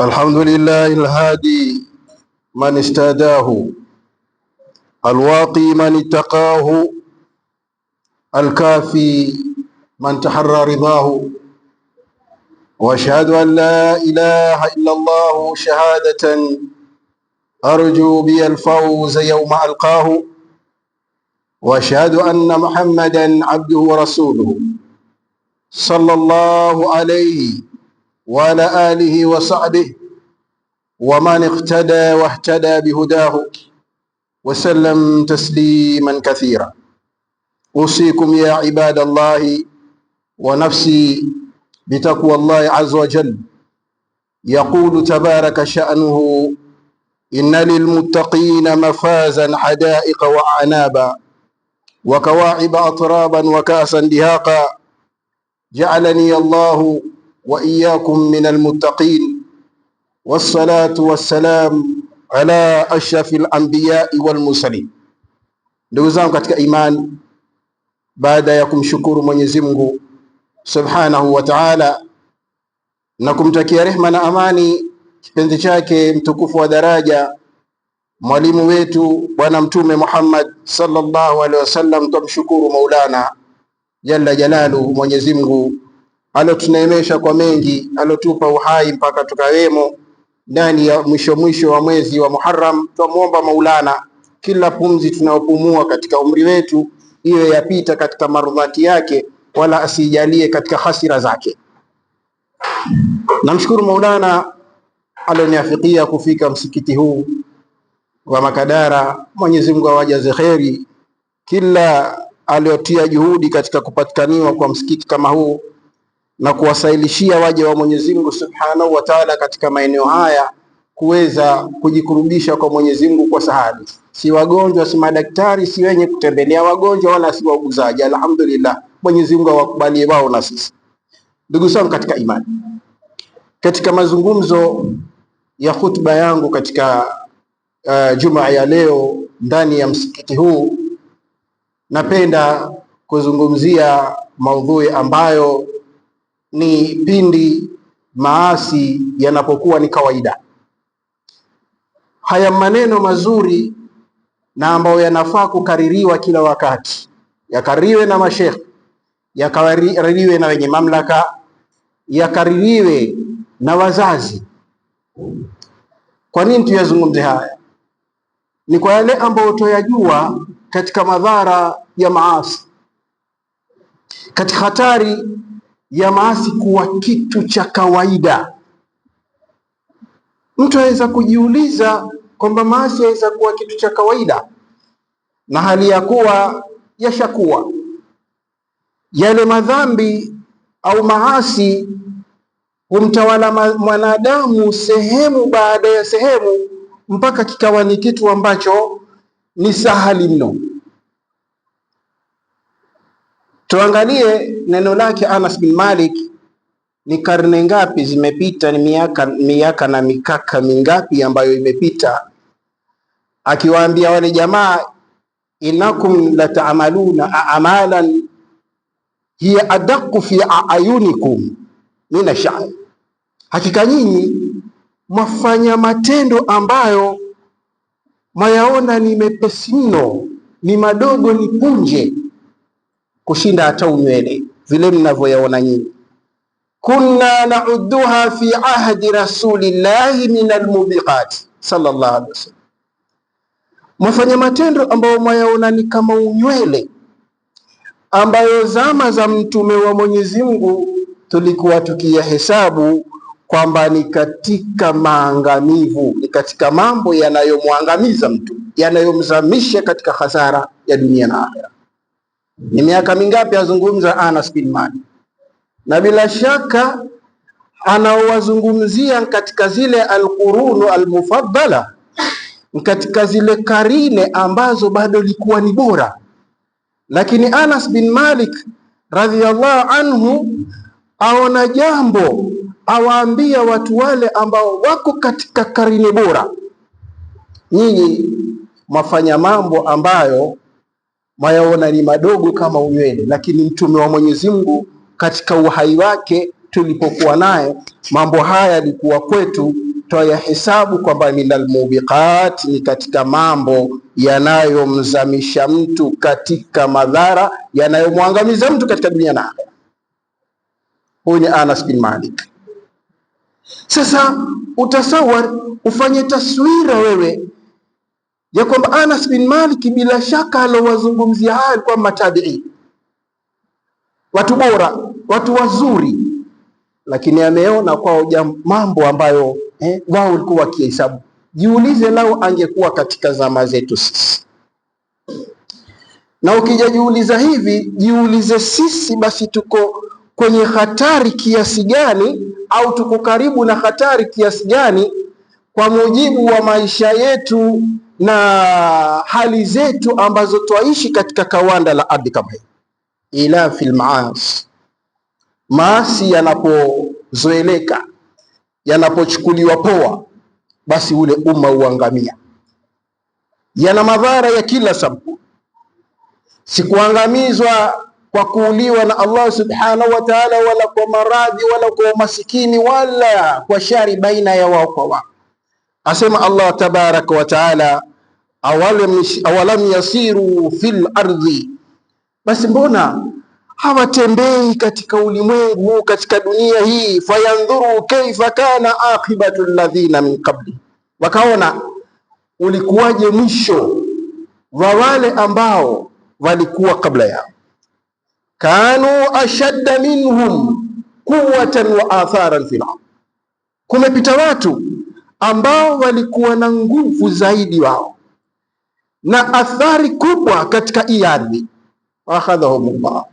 الحمد لله الهادي من استهداه، الواقي من اتقاه، الكافي من تحرى رضاه. واشهد ان لا اله الا الله شهادة ارجو بها الفوز يوم القاه. واشهد ان محمدا عبده ورسوله صلى الله عليه وعلى آله وصحبه ومن اقتدى واهتدى بهداه وسلم تسليما كثيرا. أوصيكم يا عباد الله ونفسي بتقوى الله عز وجل. يقول تبارك شأنه: إن للمتقين مفازا حدائق وأعنابا وكواعب أترابا وكأسا دهاقا، جعلني الله وإياكم من المتقين. والصلاة والسلام ala ashrafil anbiyai wal mursalin. Ndugu zangu katika imani, baada ya kumshukuru Mwenyezi Mungu Subhanahu wa Ta'ala na kumtakia rehma na amani kipenzi chake mtukufu wa daraja mwalimu wetu Bwana Mtume Muhammad sallallahu alaihi wasallam, tumshukuru Maulana jalla jalaluhu, Mwenyezi Mungu alotuneemesha kwa mengi, alotupa uhai mpaka tukawemo ndani ya mwisho wa mwezi wa Muharram. Tumuomba Maulana kila pumzi tunayopumua katika umri wetu iwe yapita katika marudhati yake, wala asijalie katika hasira zake. Namshukuru Maulana aloniafikia kufika msikiti huu wa Makadara. Mwenyezi Mungu awajaze kheri kila aliotia juhudi katika kupatikaniwa kwa msikiti kama huu na kuwasailishia waja wa Mwenyezi Mungu Subhanahu wa Ta'ala katika maeneo haya kuweza kujikurubisha kwa Mwenyezi Mungu kwa sahali. Si wagonjwa, si madaktari, si wenye kutembelea wagonjwa, wala si wauguzaji. Alhamdulillah, Mwenyezi Mungu awakubalie wao na sisi. Ndugu zangu katika imani, katika mazungumzo ya khutba yangu katika Jumaa ya leo ndani ya msikiti huu, napenda kuzungumzia maudhui ambayo ni pindi maasi yanapokuwa ni kawaida. Haya maneno mazuri na ambayo yanafaa kukaririwa kila wakati, yakaririwe na mashekhe, yakaririwe na wenye mamlaka, yakaririwe na wazazi. Kwa nini tuyazungumze haya? Ni kwa yale ambayo tuyajua katika madhara ya maasi, katika hatari ya maasi kuwa kitu cha kawaida. Mtu aweza kujiuliza kwamba maasi yaweza kuwa kitu cha kawaida, na hali ya kuwa yashakuwa yale madhambi au maasi humtawala mwanadamu sehemu baada ya sehemu, mpaka kikawa ni kitu ambacho ni sahali mno. Tuangalie neno lake Anas bin Malik. Ni karne ngapi zimepita, ni miaka na mikaka mingapi ambayo imepita, akiwaambia wale jamaa, innakum lata'maluna a'malan hiya adaqu fi ayunikum min ash-sha'r, hakika nyinyi mwafanya matendo ambayo mayaona ni mepesi mno, ni madogo, ni punje kushinda hata unywele vile mnavyoyaona nyinyi. Kunna na'udduha fi ahdi rasulillahi min almubiqat sallallahu alaihi wasallam, mwafanya matendo ambayo mwayaona ni kama unywele, ambayo zama za mtume wa Mwenyezi Mungu tulikuwa tukiyahesabu kwamba ni katika maangamivu, ni katika mambo yanayomwangamiza mtu, yanayomzamisha katika hasara ya dunia na akhera. Ni miaka mingapi azungumza Anas bin Malik, na bila shaka anaowazungumzia katika zile alqurunu almufaddala, katika zile karine ambazo bado likuwa ni bora. Lakini Anas bin Malik radhiyallahu anhu aona jambo, awaambia watu wale ambao wako katika karine bora, nyinyi mwafanya mambo ambayo mwayaona ni madogo kama unywele, lakini mtume wa Mwenyezi Mungu katika uhai wake tulipokuwa naye, mambo haya yalikuwa kwetu twayahesabu kwamba minal mubiqat, ni katika mambo yanayomzamisha mtu katika madhara, yanayomwangamiza mtu katika dunia na akhera. Huyu ni Anas bin Malik. Sasa utasawar, ufanye taswira wewe ya kwamba Anas bin Malik bila shaka alowazungumzia haya alikuwa matabi'i, watu bora, watu wazuri, lakini ameona kwao mambo ambayo wao walikuwa wakihesabu. Jiulize lao angekuwa katika zama zetu sisi. Na ukijajiuliza hivi, jiulize sisi basi tuko kwenye hatari kiasi gani, au tuko karibu na hatari kiasi gani, kwa mujibu wa maisha yetu na hali zetu ambazo twaishi katika kawanda la ardhi kama hii. Ila fil maasi, maasi yanapozoeleka, yanapochukuliwa poa, basi ule umma uangamia. Yana madhara ya kila sababu, sikuangamizwa kwa kuuliwa na Allah subhanahu wa ta'ala, wala kwa maradhi, wala kwa masikini, wala kwa shari baina ya wao kwa wao. Asema Allah tabaraka wa ta'ala, awalam yasiru fil ardhi, basi mbona hawatembei katika ulimwengu, katika dunia hii, fayandhuru kaifa kana aqibatu alladhina min qabli, wakaona ulikuwaje mwisho wa wale ambao walikuwa kabla yao. Kanu ashadda minhum quwwatan wa atharan fil ardh, kumepita watu ambao walikuwa na nguvu zaidi wao na athari kubwa katika ardhi. Akhadhahumullah,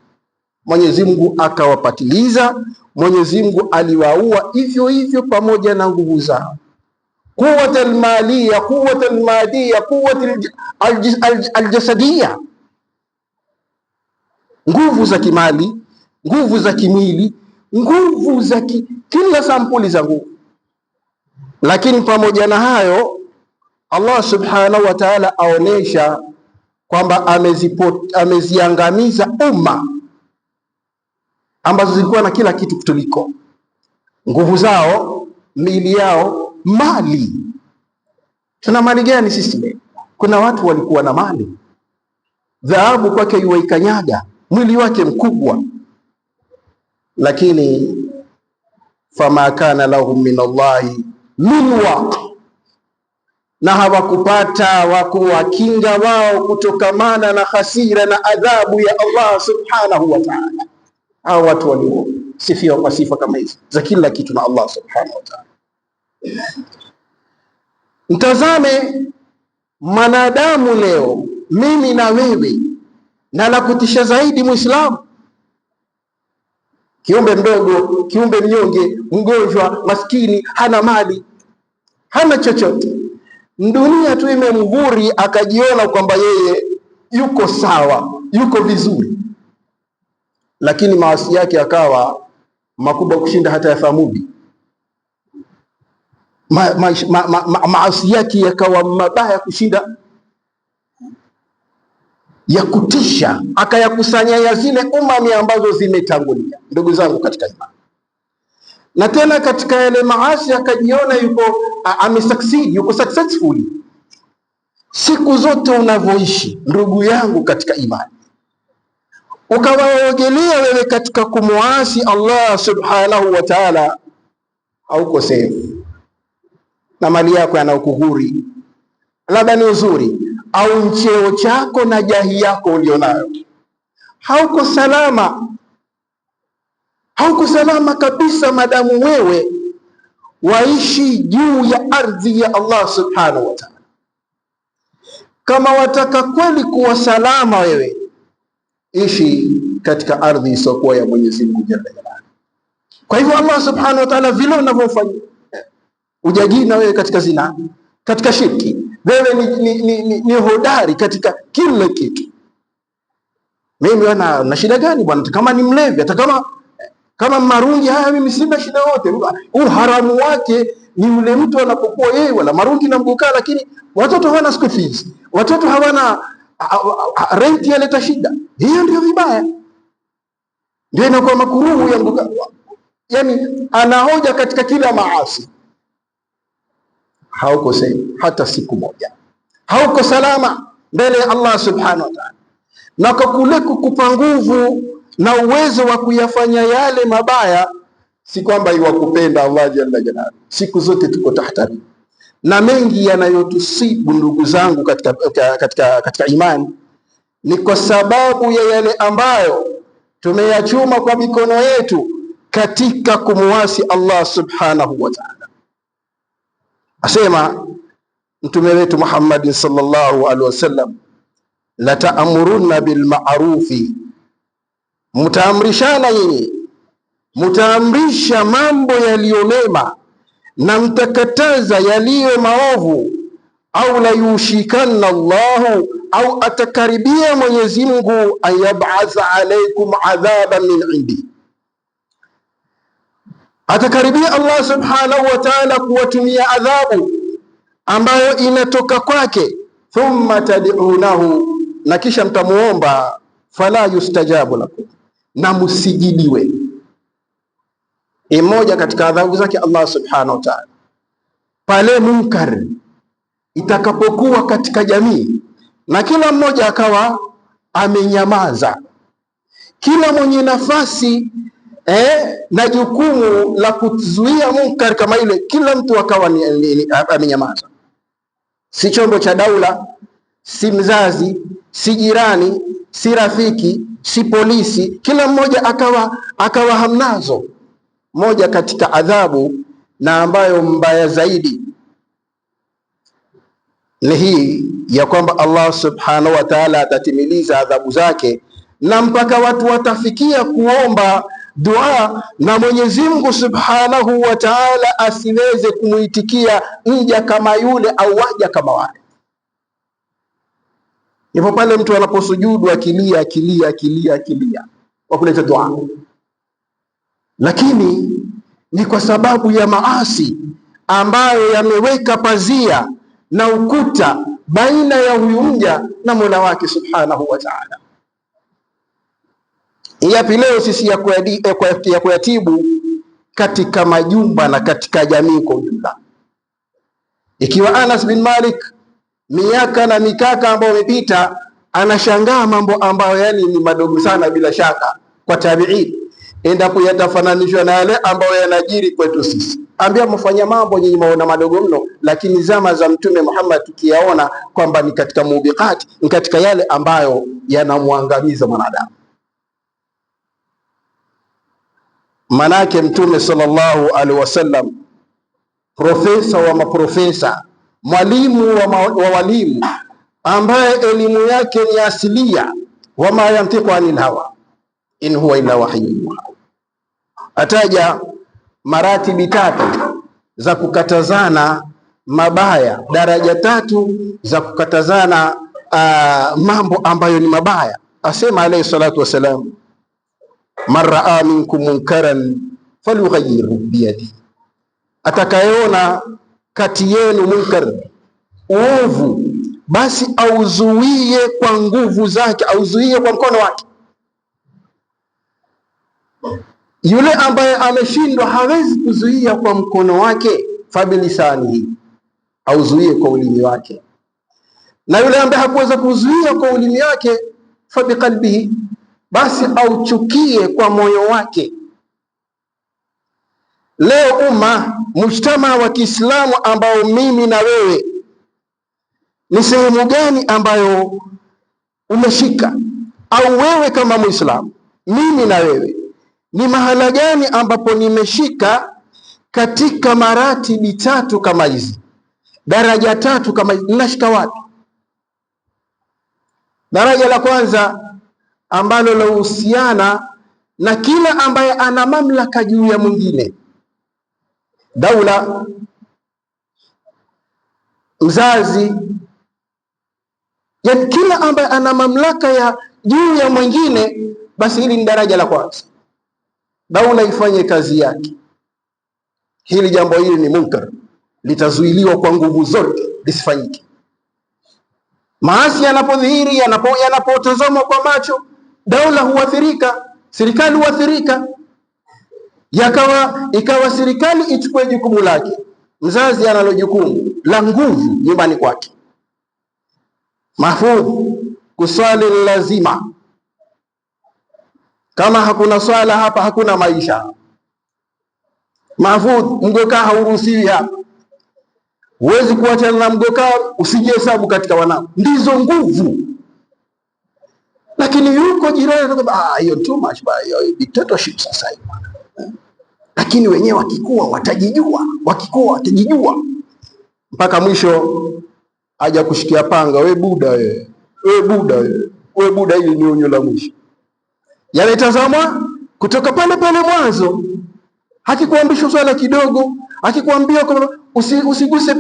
Mwenyezi Mungu akawapatiliza. Mwenyezi Mungu aliwaua hivyo hivyo pamoja na nguvu zao. Quwwatul maliya, quwwatul madiya, quwwatul aljasadiya, nguvu za kimali, nguvu za kimwili, nguvu za kila sampuli za nguvu. Lakini pamoja na hayo, Allah subhanahu wa ta'ala aonesha kwamba ameziangamiza umma ambazo zilikuwa na kila kitu kutuliko: nguvu zao, miili yao, mali. Tuna mali gani sisi? Kuna watu walikuwa na mali, dhahabu kwake yuwaikanyaga, mwili wake mkubwa, lakini fama kana lahum min Allahi min waq, na hawakupata wakuwakinga wao kutokamana na hasira na adhabu ya Allah subhanahu wa ta'ala. Hao watu waliosifiwa kwa sifa kama hizi za kila kitu na Allah subhanahu wa ta'ala. Mtazame mwanadamu leo, mimi na wewe, na la kutisha zaidi Muislamu, kiumbe mdogo, kiumbe mnyonge, mgonjwa, maskini, hana mali, hana chochote. Dunia tu imemghuri akajiona kwamba yeye yuko sawa, yuko vizuri, lakini maasi yake akawa makubwa kushinda hata ya Thamudi. Maasi yake yakawa mabaya kushinda, ya kutisha, akayakusanya ya zile umami ambazo zimetangulia. Ndugu zangu katika imani, na tena katika yale maasi akajiona yuko amesucceed, yuko successful. Siku zote unavyoishi ndugu yangu katika imani, ukawaogelea wewe katika kumuasi Allah subhanahu wa ta'ala, hauko safe. Na mali yako yanayokughuri, labda ni uzuri au cheo chako na jahi yako ulionayo, hauko salama, hauko salama kabisa, madamu wewe waishi juu ya ardhi ya Allah subhanahu wa ta'ala. Kama wataka kweli kuwa salama, wewe ishi katika ardhi isiyokuwa ya Mwenyezi Mungu jalla jalaluhu. Kwa hivyo Allah subhanahu wa ta'ala, vile unavyofanya ujajina wewe katika zina, katika shirki, wewe ni hodari katika kila kitu. Mimi na shida gani bwana? Kama ni mlevi, hata kama marungi, haya mimi sina shida yote. Haramu wake ni yule mtu anapokuwa yeye wala marungi na mgukaa, lakini watoto hawana school fees, watoto hawana rent, yaleta shida. Hiyo ndio vibaya, ndio inakuwa makuruhu ya mgukaa. Yani anahoja katika kila maasi. haukosei hata siku moja, hauko salama mbele ya Allah subhanahu wa ta'ala. Na kwa kule kukupa nguvu na uwezo wa kuyafanya yale mabaya, si kwamba iwakupenda Allah jalla jalaluhu. Siku zote tuko tahta, na mengi yanayotusibu ndugu zangu katika imani ni kwa sababu ya yale ambayo tumeyachuma kwa mikono yetu katika kumuasi Allah subhanahu wa ta'ala. Asema mtume wetu Muhammad sallallahu alaihi wasallam, la ta'muruna bil ma'rufi, mtaamrishana nyinyi, mtaamrisha mambo yaliyo mema na mtakataza yaliyo maovu. Au la yushikanna Allahu, au atakaribia Mwenyezi Mungu, ayab'atha alaykum adhaban min indi, atakaribia Allah subhanahu wa ta'ala kuwatumia adhabu ambayo inatoka kwake. Thumma tad'unahu, na kisha mtamuomba, fala yustajabu lakum, na musijibiwe. Mmoja katika adhabu zake Allah subhanahu wa ta'ala, pale munkar itakapokuwa katika jamii na kila mmoja akawa amenyamaza, kila mwenye nafasi na jukumu la kuzuia munkar kama ile, kila mtu akawa amenyamaza. Si chombo cha daula, si mzazi, si jirani, si rafiki, si polisi, kila mmoja akawa hamnazo. Moja katika adhabu na ambayo mbaya zaidi ni hii ya kwamba Allah subhanahu wa ta'ala atatimiliza adhabu zake, na mpaka watu watafikia kuomba dua na Mwenyezi Mungu subhanahu wa ta'ala asiweze kumuitikia mja kama yule au waja kama wale. Ndipo pale mtu anaposujudu akilia kwa kuleta dua, lakini ni kwa sababu ya maasi ambayo yameweka pazia na ukuta baina ya huyu mja na Mola wake subhanahu wa ta'ala. Yapi leo sisi ya kuyatibu katika majumba na katika jamii kwa ujumla? Ikiwa Anas bin Malik miaka na mikaka ambayo imepita anashangaa mambo ambayo yani ni madogo sana bila shaka kwa tabi'in, endapo yatafananishwa na yale ambayo yanajiri kwetu sisi. Ambia mfanya mambo nyinyi maona madogo mno, lakini zama za Mtume Muhammad tukiyaona kwamba ni katika mubiqat, ni katika yale ambayo yanamwangamiza mwanadamu. Manake Mtume sallallahu alaihi wasallam, profesa wa maprofesa, mwalimu wa walimu, ambaye elimu yake ni asilia, wama yantiqu anil hawa in huwa illa wahyun yuha, ataja maratibi tatu za kukatazana mabaya, daraja tatu za kukatazana mambo ambayo ni mabaya. Asema alayhi salatu wasalam, man raa minkum munkaran falyughayyirhu biyadihi, atakayeona kati yenu munkar, uovu, basi auzuie kwa nguvu zake, auzuie kwa mkono wake. Yule ambaye ameshindwa hawezi kuzuia kwa mkono wake, fabilisanihi, auzuie kwa ulimi wake. Na yule ambaye hakuweza kuzuia kwa ulimi wake, fabiqalbihi, basi auchukie kwa moyo wake. Leo mujtama wa Kiislamu ambao mimi na wewe, ni sehemu gani ambayo umeshika? Au wewe kama Muislamu, mimi na wewe, ni mahala gani ambapo nimeshika katika maratibi tatu kama hizi, daraja tatu kama hizi? Ninashika wapi? Daraja la kwanza ambalo lahusiana na kila ambaye ana mamlaka juu ya mwingine, daula, mzazi, ya kila ambaye ana mamlaka ya juu ya mwingine, basi hili ni daraja la kwanza. Daula ifanye kazi yake, hili jambo hili ni munkar, litazuiliwa kwa nguvu zote lisifanyike. Maasi yanapodhihiri, yanapotazamwa kwa macho, daula huathirika, serikali huathirika, ikawa serikali ichukue jukumu lake, Mzazi analo jukumu la nguvu nyumbani kwake. Mahfudh, kuswali lazima. Kama hakuna swala hapa hakuna maisha. Mahfudh, mgokaa hauruhusiwi hapa. Huwezi kuachana na mgokaa, usijihesabu katika wanao. Ndizo nguvu. Lakini yuko jirani hiyo too much baya, hiyo dictatorship sasa hivi. Lakini wenyewe wakikua watajijua, mpaka mwisho aja kushikia panga, we buda hili ni onyo la mwisho. Yanatazamwa kutoka pale pale mwanzo. Hakikuambishwa swala kidogo, hakikuambia usiguse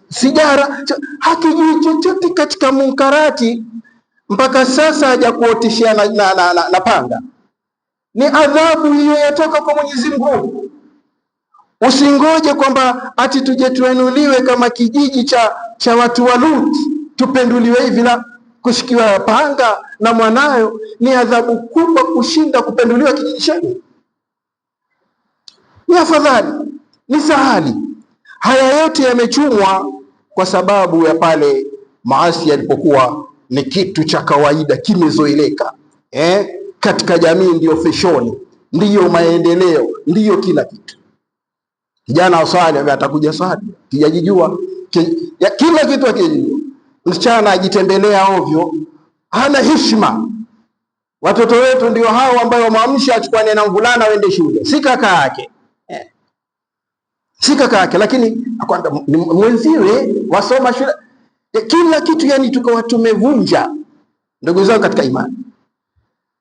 sigara, hakijui chochote katika munkarati, mpaka sasa haja kuotishia na panga. Ni adhabu hiyo yatoka kwa Mwenyezi Mungu. Usingoje kwamba ati tuje tuenuliwe kama kijiji cha watu wa Lut, tupenduliwe hivi na kushikiwa panga na mwanayo. Ni adhabu kubwa kushinda kupenduliwa kijiji chenu. Ni afadhali, ni sahali. Haya yote yamechumwa kwa sababu ya pale maasi yalipokuwa ni kitu cha kawaida, kimezoeleka. Katika jamii ndiyo feshoni, ndiyo maendeleo, ndiyo kila kitu. Kijana aswali, atakuja swali, kijajijua kila kitu akijijua. Msichana ajitembelea ovyo, hana heshima. Watoto wetu ndio hao ambao waamsha achukue na mvulana waende shule, si kaka yake. Si kaka yake, lakini mwenziwe wasoma shule. Kila kitu yani tukawa tumevunja. Ndugu zangu katika imani,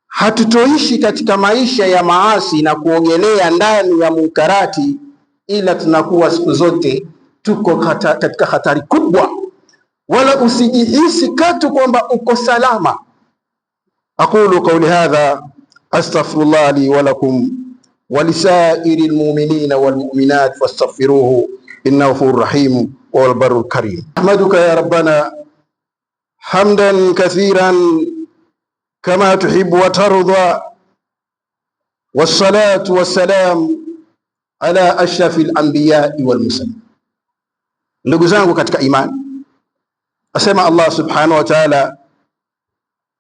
hatutoishi katika maisha ya maasi na kuogelea ndani ya munkarati, ila tunakuwa siku zote tuko katika hatari kubwa. Wala usijihisi katu kwamba uko salama. Aqulu qawli hadha astaghfirullah li wa lakum wa lisairi almu'minina walmu'minat fastaghfiruhu innahu ghafurur rahim wal barrul karim. Ahmaduka ya rabbana hamdan kathiran kama tuhibbu wa tarda, wassalatu wassalam ala ashrafil anbiya'i wal mursalin. Ndugu zangu katika imani, asema Allah subhanahu wa ta'ala,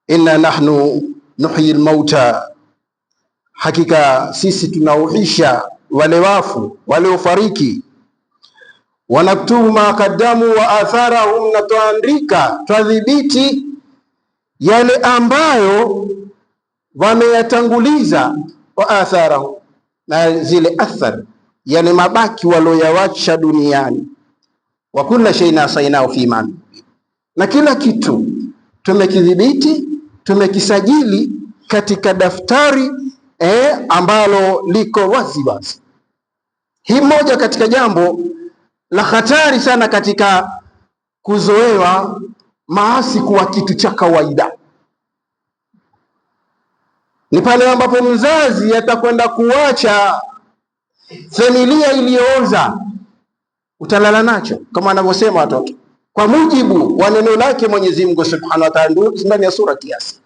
inna nahnu nuhyi al-mauta, hakika sisi tunauhisha wale wafu waliofariki. Wanaktubu ma qaddamu wa atharahum, na tuandika twadhibiti yale ambayo wameyatanguliza, wa atharahum, na zile athar, yale mabaki walioyawacha duniani. Wa kulla shay'in asaynahu fi iman, na kila kitu tumekidhibiti, tumekisajili katika daftari ambalo liko wazi wazi. Hii moja katika jambo la hatari sana katika kuzoewa maasi kuwa kitu cha kawaida. Ni pale ambapo mzazi atakwenda kuacha familia iliyooza, utalala nacho kama anavyosema watoto, kwa mujibu wa neno lake Mwenyezi Mungu Subhanahu wa Ta'ala ndani ya sura Yasin.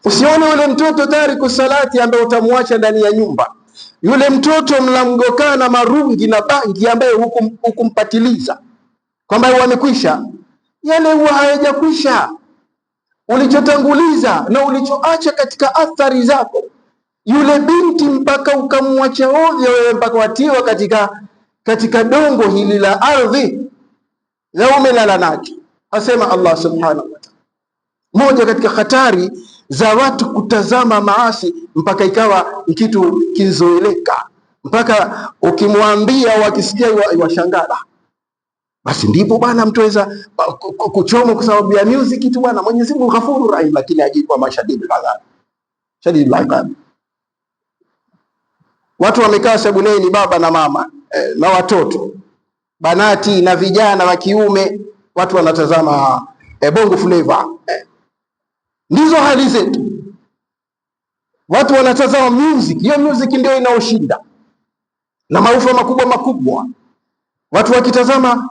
Usione yule mtoto tariku salati ambaye utamwacha ndani ya nyumba, yule mtoto mlamgokaa na marungi na bangi ambaye hukumpatiliza kwamba wamekwisha. Yale huwa hayajakwisha. Ulichotanguliza na ulichoacha katika athari zako, yule binti mpaka ukamwacha ovyo wewe, mpaka watiwa katika dongo hili la ardhi na umelala nacho. Asema Allah subhanahu wa ta'ala, moja katika hatari za watu kutazama maasi mpaka ikawa kitu kizoeleka, mpaka ukimwambia wakisikia washangala. Basi ndipo bwana mtuweza kuchoma kwa sababu ya music tu bwana. Mwenyezi Mungu Ghafurur Rahim, lakini ajikwa mashadidul adhab, shadidul adhab. Watu wamekaa sebuleni, baba na mama na watoto, banati na vijana wa kiume, watu wanatazama bongo flavor. Ndizo hali zetu. Watu wanatazama music, hiyo music ndio inaoshinda na maufa makubwa makubwa. Watu wakitazama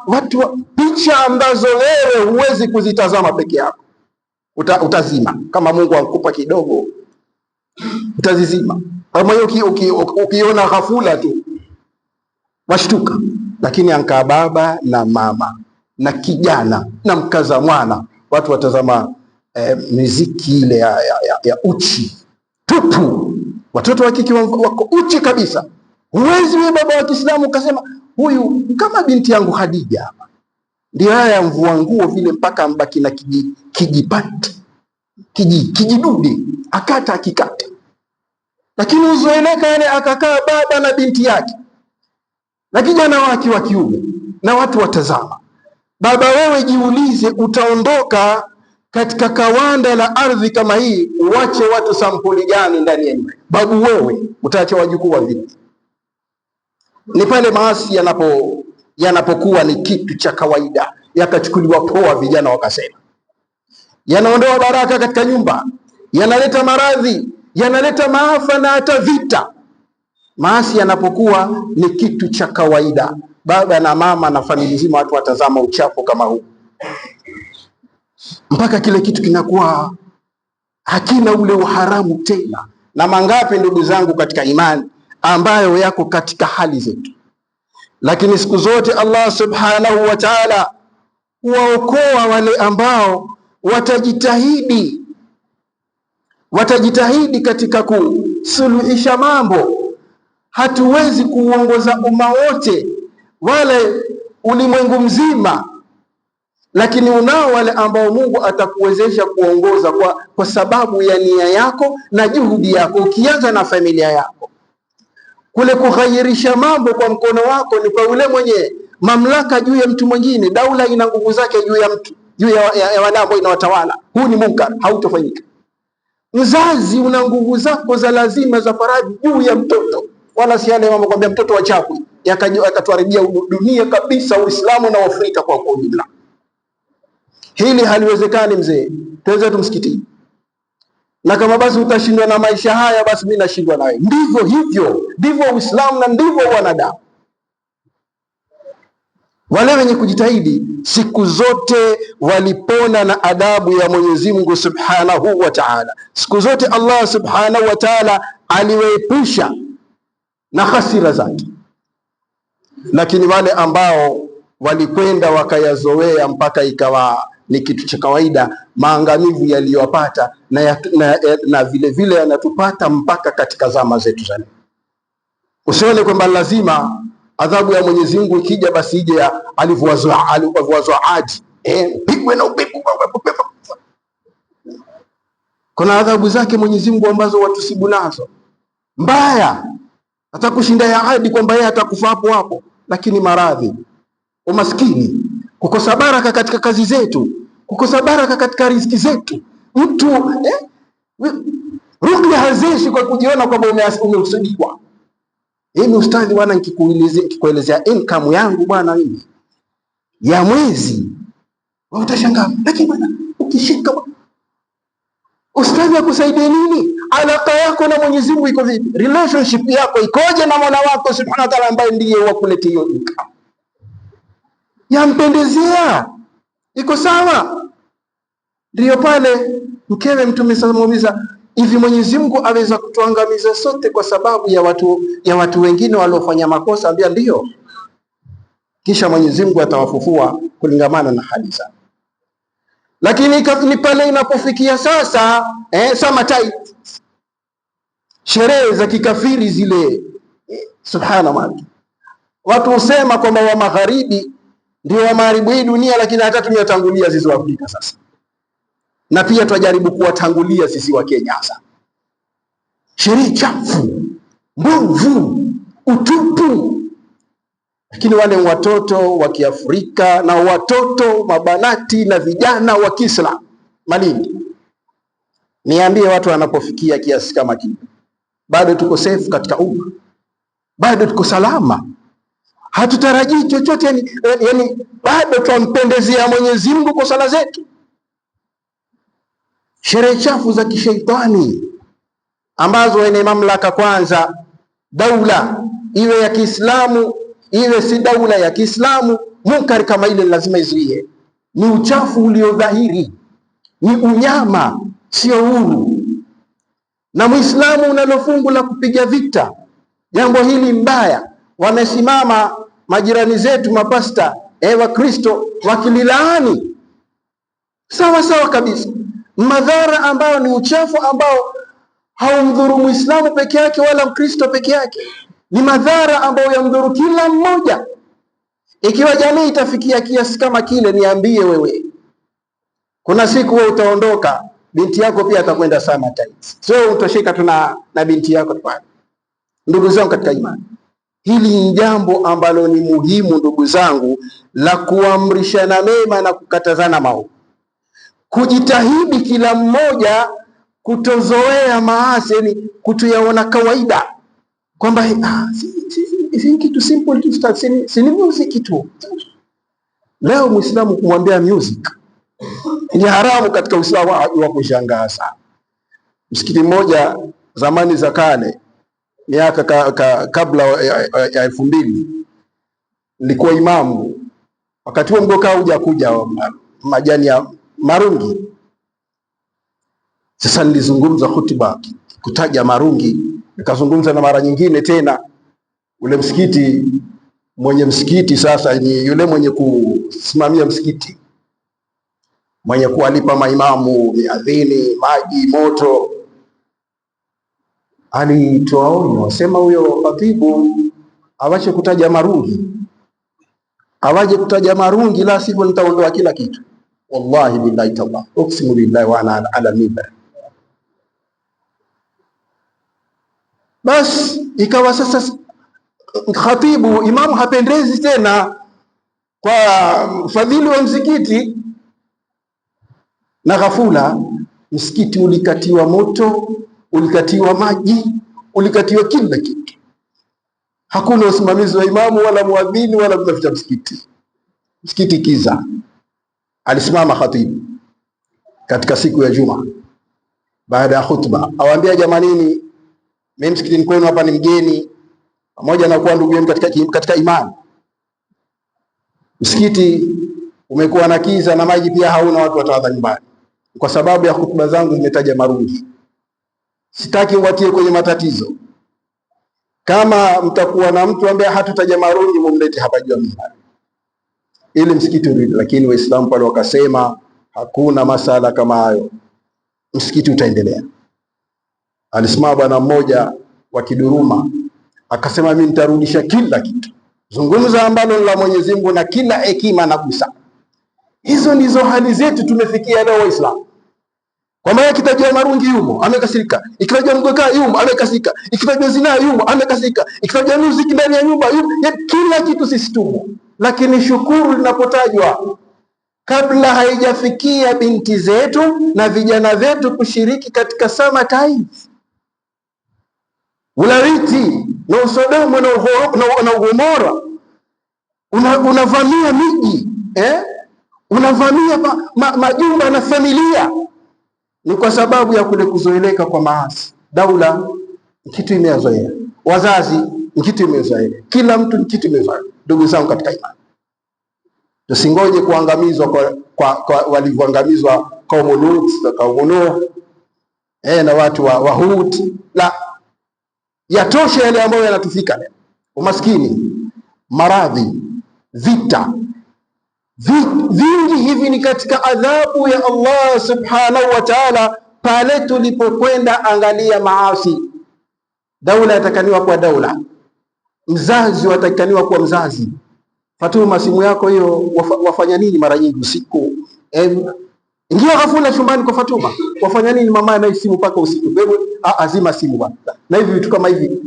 picha ambazo wewe huwezi kuzitazama peke yako, utazima. Kama Mungu akupa kidogo, utazizima. Kama hiyo ukiona ghafula tu washtuka. Lakini ankaa baba na mama na kijana na mkaza mwana, watu watazama muziki ile ya uchi tupu, watoto wa kike wako uchi kabisa. Huwezi wewe baba wa Kiislamu ukasema huyu kama binti yangu Khadija hapa, ndio haya mvua nguo vile mpaka mbaki na kijipati kijidude akata akikata. Lakini uzoeleka yale akakaa baba na binti yake na kijana wake wa kiume na watu watazama. Baba wewe jiulize, utaondoka katika kawanda la ardhi kama hii, uache watu sampuli gani ndani ya nyumba? Babu wewe utaacha wajukuu wa vipi? Ni pale maasi yanapokuwa ni kitu cha kawaida, yakachukuliwa poa, vijana wakasema yanaondoa baraka katika nyumba, yanaleta maradhi, yanaleta maafa na hata vita. Maasi yanapokuwa ni kitu cha kawaida, baba na mama na familia nzima watu watazama uchafu kama huu, mpaka kile kitu kinakuwa hakina ule uharamu tena. Na mangapi ndugu zangu katika imani ambayo yako katika hali zetu, lakini siku zote Allah subhanahu wa ta'ala huwaokoa wale ambao watajitahidi katika kusuluhisha mambo. Hatuwezi kuuongoza umma wote wale ulimwengu mzima, lakini unao wale ambao Mungu atakuwezesha kuongoza kwa sababu ya nia yako na juhudi yako. Ukianza na familia yako, kule kughayirisha mambo kwa mkono wako ni kwa yule mwenye mamlaka juu ya mtu mwingine. Daula ina nguvu zake juu ya mtu, juu ya wale ambao inawatawala. Huu ni munkar, hautofanyika. Mzazi una nguvu zako za lazima za faradhi juu ya mtoto, wala si yale mambo kwambia mtoto wa chapu yakatuharibia dunia kabisa, Uislamu na Afrika kwa ujumla. Hili haliwezekani mzee, tuweze tumsikitini. Na kama basi utashindwa na maisha haya, basi mimi nashindwa nawe. Ndivyo hivyo, ndivyo Uislamu na ndivyo wanadamu. Wale wenye kujitahidi siku zote walipona na adabu ya Mwenyezi Mungu Subhanahu wa Ta'ala. Siku zote Allah Subhanahu wa Ta'ala aliwaepusha na hasira zake. Lakini wale ambao walikwenda wakayazoea mpaka ikawa ni kitu cha kawaida, maangamivu yaliyowapata na vile vile yanatupata mpaka katika zama zetu za leo. Usione kwamba lazima adhabu ya Mwenyezi Mungu ikija basi ije alivyowazoa Adi, pigwe na upepo. Kuna adhabu zake Mwenyezi Mungu ambazo watusibu nazo mbaya, hata kushinda ya Adi, kwamba yeye atakufa hapo hapo. Lakini maradhi, umaskini, kukosa baraka katika kazi zetu, kukosa baraka katika riziki zetu, mtu ruqya hazeshi kwa kujiona kwamba umeusudiwa. Mimi ustadhi bwana, nikikuelezea income yangu bwana mimi ya mwezi, wewe utashangaa. Lakini bwana ukishika ustadhi akusaidie nini? Alaka yako na Mwenyezi Mungu iko vipi? Relationship yako ikoje na Mola wako Subhanahu wa Ta'ala ambaye ndiye wakuletea hiyo income? Yampendezea? Iko sawa? Ndio pale mkewe Mtume sallallahu hivi, Mwenyezi Mungu aweza kutuangamiza sote kwa sababu ya watu wengine waliofanya makosa? Ambia ndio. Kisha Mwenyezi Mungu atawafufua kulingamana na hali zao. Lakini ni pale inapofikia sasa samatai, sherehe za kikafiri zile, subhanallah. Watu husema kwamba wa magharibi ndio wameharibu hii dunia, lakini hata tumetangulia sisi wa Afrika sasa, na pia twajaribu kuwatangulia sisi wa Kenya sasa. Sherehe chafu, mbovu, utupu. Lakini wale watoto wa Kiafrika na watoto mabanati na vijana wa Kiislamu Malindi, niambie watu wanapofikia kiasi kama kile, bado tuko safe katika umma, bado tuko salama, hatutarajii chochote yani bado tumpendezea Mwenyezi Mungu kwa sala zetu. Sherehe chafu za kishaitani ambazo wenye mamlaka, kwanza daula iwe ya Kiislamu iwe si daula ya Kiislamu, munkari kama ile lazima izuie. Ni uchafu uliodhahiri, ni unyama, sio huru. Na Muislamu unalo fungu la kupiga vita jambo hili mbaya. wamesimama majirani zetu mapasta wa Kristo wakililaani sawa sawa kabisa, madhara ambayo ni uchafu ambao haumdhuru Muislamu peke yake wala Mkristo peke yake, ni madhara ambayo yamdhuru kila mmoja. Ikiwa jamii itafikia kiasi kama kile, niambie wewe, kuna siku wewe utaondoka, binti yako pia atakwenda Summertime, sio utosheka tu na binti yako pale. Ndugu zangu katika imani, hili ni jambo ambalo ni muhimu ndugu zangu, la kuamrishana mema na kukatazana maovu, kujitahidi kila mmoja kutozoea maasi, yani kutoyaona kawaida kwamba si kitu simple tu, si music tu. Leo Muislamu kumwambia music ni haramu katika Uislamu wa kushangaa sana. Msikiti mmoja zamani za kale, miaka kabla ya 2000, nilikuwa imamu. Wakati huo mgokaa hujakuja majani ya marungi. Sasa nilizungumza hutuba kutaja marungi, nikazungumza na mara nyingine tena ule msikiti, mwenye msikiti sasa ni yule mwenye kusimamia msikiti, mwenye kuwalipa maimamu, miadhini, maji, moto. Alitoa onyo, sema huyo khatibu awache kutaja marungi, awaje kutaja marungi, la sivyo nitaondoa kila kitu. Wallahi billahi ta'ala, uksimu billahi wa ana ala mimbar. Bas ikawa sasa khatibu, imamu hapendezi tena kwa fadhili wa msikiti, na ghafula msikiti ulikatiwa moto, ulikatiwa maji, ulikatiwa kila kitu. Hakuna usimamizi wa imamu wala muadhini wala mtafuta msikiti, msikiti kiza. Alisimama khatibu katika siku ya Juma baada ya khutba, awaambia jamanini, mimi msikitini kwenu hapa ni mgeni, pamoja na kuwa ndugu yenu katika imani. Msikiti umekuwa na kiza na maji pia hauna, watu watawadha nyumbani kwa sababu ya khutba zangu zimetaja marungi. Sitaki uwatie kwenye matatizo. Kama mtakuwa na mtu ambaye hatutaja marungi, mumlete hapa juu ya mimbari ili msikiti urudi. Lakini Waislamu pale wakasema hakuna masala kama hayo, msikiti utaendelea. Alisimama bwana mmoja wa Kiduruma akasema, mimi nitarudisha kila kitu, zungumza ambalo la Mwenyezi Mungu na kila hekima na busara. Hizo ndizo hali zetu tumefikia leo Waislamu. Kwa maana kitajwa marungi yumo amekasirika, ikitajwa mgoka yumo amekasirika, ikitajwa zina yumo amekasirika, ikitajwa muziki ndani ya nyumba yumo, kila kitu sisi tumo. Lakini shukuru linapotajwa, kabla haijafikia binti zetu na vijana wetu kushiriki katika Summertime, ulawiti na usodomo na Gomora, unavamia miji, unavamia majumba na familia, ni kwa sababu ya kule kuzoeleka kwa maasi. Daula kitu imezoea, wazazi kitu imezoea, kila mtu kitu imezoea. Ndugu zangu katika imani, tusingoje kuangamizwa kwa walivyoangamizwa kaumu Lut na kaumu Nuh na watu wa Hud. La, yatosha yale ambayo yanatufika leo: umaskini, maradhi, vita. Vingi hivi ni katika adhabu ya Allah subhanahu wa ta'ala pale tulipokwenda angalia maasi. Daula yatakaniwa kwa daula, mzazi watakaniwa kwa mzazi. Fatuma, simu yako hiyo wafanya nini mara nyingi usiku? Ingia ghafula chumbani kwa Fatuma, wafanya nini mama na simu mpaka usiku? Wewe azima simu bwana. Na hivi vitu kama hivi,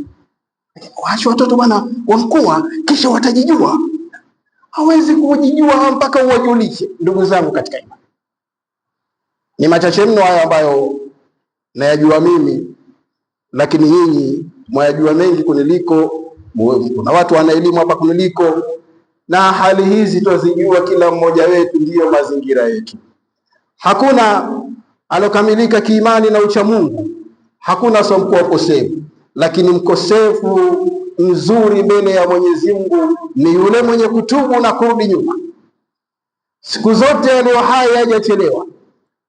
waache watoto bwana wamkua, kisha watajijua. Hawezi kujijua mpaka uwajulishe. Ndugu zangu katika imani, ni machache mno haya ambayo nayajua mimi, lakini nyinyi mwayajua mengi kuniliko. Kuna watu wana elimu hapa kuniliko, na hali hizi twazijua kila mmoja wetu, ndiyo mazingira yetu. Hakuna alokamilika kiimani na ucha Mungu, hakuna asomkuwa kosefu, lakini mkosefu mzuri mbele ya Mwenyezi Mungu ni yule mwenye kutubu na kurudi nyuma. Siku zote aliyo hai hajachelewa,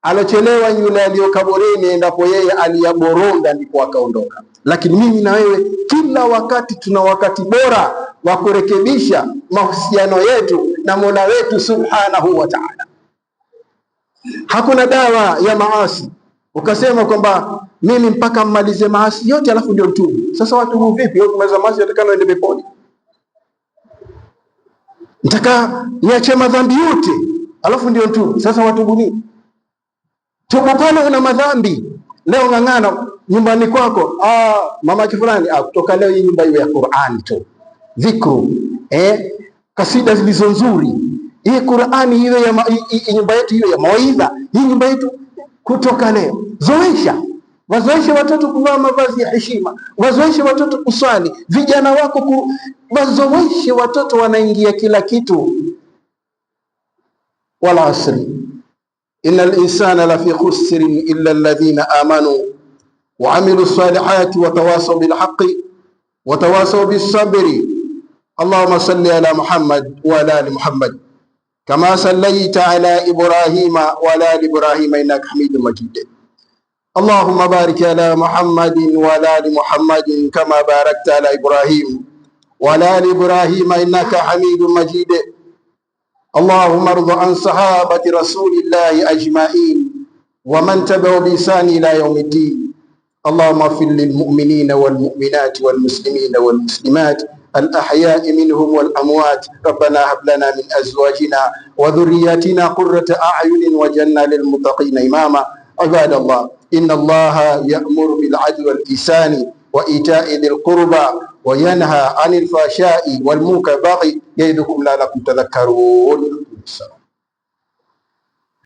alochelewa yule aliyokaburini, endapo yeye aliyaboronga ndipo akaondoka. Lakini mimi na wewe kila wakati tuna wakati bora wa kurekebisha mahusiano yetu na Mola wetu Subhanahu wa Ta'ala. Hakuna dawa ya maasi ukasema kwamba mimi mpaka mmalize maasi yote alafu ndio mtubu. Sasa watubu vipi? Wewe kumaliza maasi utakana uende peponi? Nataka niache madhambi yote alafu ndio mtubu. Sasa watubu nini? Tubu pale una madhambi. Leo ng'ang'ana nyumbani kwako, mama fulani, kutoka leo hii nyumba iwe ya Qur'ani tu, dhikru, kasida zilizo nzuri, hii Qur'ani iwe ya nyumba yetu iwe ya mawaidha, hii nyumba yetu kutoka leo. Wazoeshe watoto kuvaa mavazi ya heshima, wazoeshe watoto kuswali, vijana wako wazoeshe watoto wanaingia kila kitu. Wal asri innal insana lafi khusrin illa alladhina amanu wa amilu salihati wa tawasaw bil haqqi wa tawasaw bis sabri. Allahumma salli ala Muhammad wa ala ali Muhammad kama sallaita ala Ibrahima wa ala ali Ibrahima innaka Hamidum Majid. Allahumma barik ala Muhammadin wa ala ali Muhammadin kama barakta ala Ibrahim wa ala ali Ibrahima innaka Hamidum Majid. Allahumma arda an sahabati rasulillahi ajma'in wa man tabi'u bi ihsan ila yawmiddin. Allahumma ighfir lil mu'minina wal mu'minati wal muslimina wal muslimat الأحياء منهم والأموات. ربنا هب لنا من أزواجنا وذرياتنا قرة أعين وجعلنا للمتقين إماما. عباد الله، إن الله يأمر بالعدل والإحسان وإيتاء ذي القربى وينهى عن الفحشاء والمنكر والبغي يعظكم لعلكم تذكرون.